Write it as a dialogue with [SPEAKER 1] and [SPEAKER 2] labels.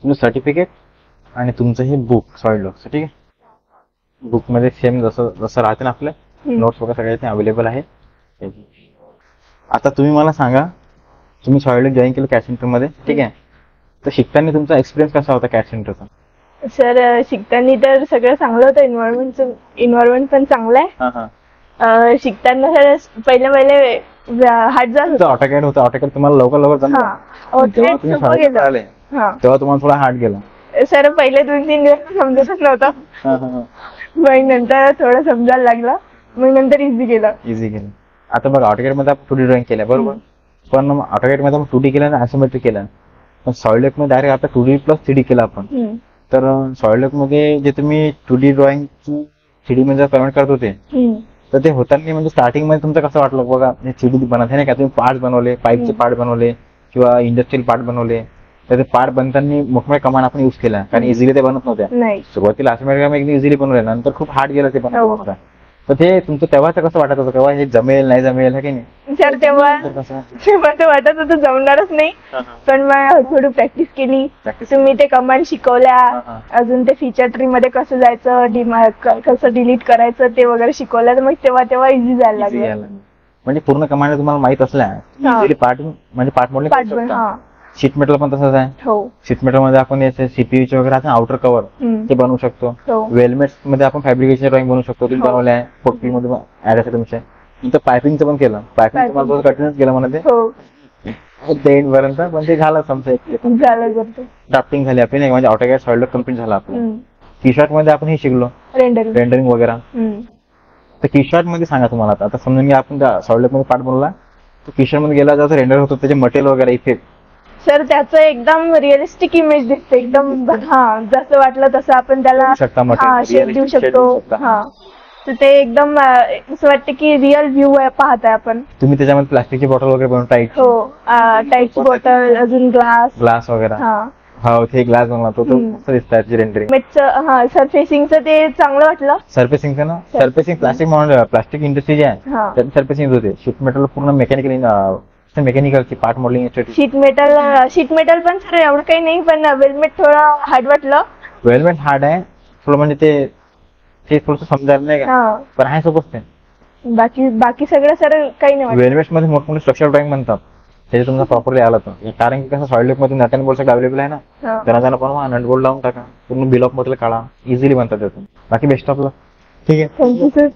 [SPEAKER 1] तुमचं सर्टिफिकेट आणि तुमचं हे बुक सॉइल लॉक्स, ठीक आहे. बुक मध्ये सेम जसं जसं राहते ना आपल्या नोट्स वगैरे सगळे अवेलेबल आहे. आता तुम्ही मला सांगा, तुम्ही सॉइल लॉक जॉईन केलं कॅट सेंटर मध्ये, ठीक आहे. तर शिकताना तुमचा एक्सपिरियन्स कसा होता कॅट सेंटरचा?
[SPEAKER 2] सर शिकताना तर सगळं चांगलं होतं. इन्व्हायरमेंट पण चांगलं आहे. शिकताना सर पहिले हार्ड जात होतं.
[SPEAKER 1] ऑटोकॅड होतं, ऑटोकॅड तुम्हाला लवकर लवकर जमलं. जेव्हा तुम्ही शाळेत आले तेव्हा तुम्हाला थोडा हार्ड गेला.
[SPEAKER 2] सर पहिले 2-3 दिवस समजतच नव्हतं. मग नंतर थोडं समजायला लागलं, मग नंतर इझी गेलं.
[SPEAKER 1] आता बघा ऑटोकॅड मध्ये आपण 2D ड्रॉइंग केलं बरोबर, पण ऑटोकॅड मध्ये आपण 2D केलं आणि आयसोमेट्रिक केलं. पण सॉइल लॉक मध्ये डायरेक्ट आता 2D प्लस 3D केलं आपण. तर सॉइल लॉक मध्ये जे तुम्ही 2D ड्रॉइंग 3D मध्ये कन्वर्ट करत होते, तर ते होताना म्हणजे स्टार्टिंग मध्ये तुमचं कसं वाटलं? बघा 3D बनत आहे नाही का, तुम्ही पार्ट बनवले, पाईपचे पार्ट बनवले किंवा इंडस्ट्रियल पार्ट बनवले, तर ते पार्ट बनताना मोठमोठ्या कमांड आपण युज केला, कारण इझिली ते बनत नव्हत्या. सुरुवातीला आयसोमेट्रिक एकदम इझिली बनवले, नंतर खूप हार्ड गेलं ते बनवता. तर ते तुमचं तेव्हाच कसं वाटत होतं? तेव्हा हे जमेल नाही जमेल, की नाही?
[SPEAKER 2] सर तेव्हा तर वाटत होतं जमणारच नाही, पण मग थोडी प्रॅक्टिस केली. तुम्ही ते कमांड शिकवल्या, अजून ते फीचर ट्री मध्ये कसं जायचं, कसं डिलीट करायचं ते वगैरे शिकवलं, मग तेव्हा इझी जायला लागलं.
[SPEAKER 1] म्हणजे पूर्ण कमांड तुम्हाला माहित असल्या इझिली पार्ट म्हणजे पार्ट मॉडेलिंग. शीट मेटल पण तसंच आहे. शीट मेटल मध्ये आपण सीपीयूचे वगैरे आउटर कव्हर ते बनवू शकतो. वेलमेट्स मध्ये आपण फॅब्रिकेशन ड्रॉइंग बनवू शकतो. तुम्ही बनवले आहे, पोर्टल मध्ये ऍड आहे तुमच्या. नंतर पायपिंगचं पण केलं. पायपिंग तुम्हाला कंटिन्यूस केलं म्हणा ते एंड पर्यंत, पण ते झालं समजा. ड्राफ्टिंग झाली आपली, म्हणजे ऑटोकॅड सॉइल लॉक कम्प्लीट झाला आपलं. टी शर्ट मध्ये आपण हे शिकलो, रेंडरिंग वगैरे. तर टी शर्ट मध्ये सांगा तुम्हाला, आता समजून घ्या आपण सॉइल लॉक मध्ये पार्ट बनवला, तर टी शर्ट मध्ये गेला जसं रेंडर होतो त्याचे मटेरियल वगैरे इफेक्ट.
[SPEAKER 2] सर त्याचं एकदम रिअलिस्टिक इमेज दिसते एकदम. जसं वाटलं तसं आपण त्याला शेप देऊ शकतो. तर ते एकदम असं वाटतं की रिअल व्ह्यू पाहताय आपण.
[SPEAKER 1] तुम्ही त्याच्यामध्ये प्लास्टिकची बॉटल वगैरे बनवून
[SPEAKER 2] टाईटची बॉटल, अजून ग्लास
[SPEAKER 1] वगैरे. हो, ते ग्लास बनवला तो मस्त दिसतात रेंडरिंग.
[SPEAKER 2] सरफेसिंगचं ते चांगलं वाटलं.
[SPEAKER 1] सरफेसिंगचं ना, सरफेसिंग प्लास्टिक इंडस्ट्री जी आहे त्यात सरफेसिंग होते. शीट मेटल पूर्ण मेकॅनिकलची पार्ट मॉडेलिंग.
[SPEAKER 2] शीट मेटल पण सर एवढं काही नाही, पण वेलमेट थोडं हार्ड वाटलं.
[SPEAKER 1] वेलमेट हार्ड आहे थोडं, म्हणजे ते थोडंसं समजायला नाही का, पण आहे सोबत.
[SPEAKER 2] बाकी सगळं सर काही नाही.
[SPEAKER 1] वेलमेट मध्ये मोठमोठे स्ट्रक्चर ड्रॉइंग बनतात, त्याचे तुमचा प्रॉपरली आला तर. कारण की कसं सॉइल लॉक मध्ये नट अँड बोल्ट सगळं अवेलेबल आहे ना, त्यांना बनवा, नट बोल्ट लावून टाका, पूर्ण बिल ऑफ मध्ये काढा, इझिली बनतात त्यातून. बाकी बेस्ट ऑफ लक. ठीक आहे,
[SPEAKER 2] थँक्यू सर.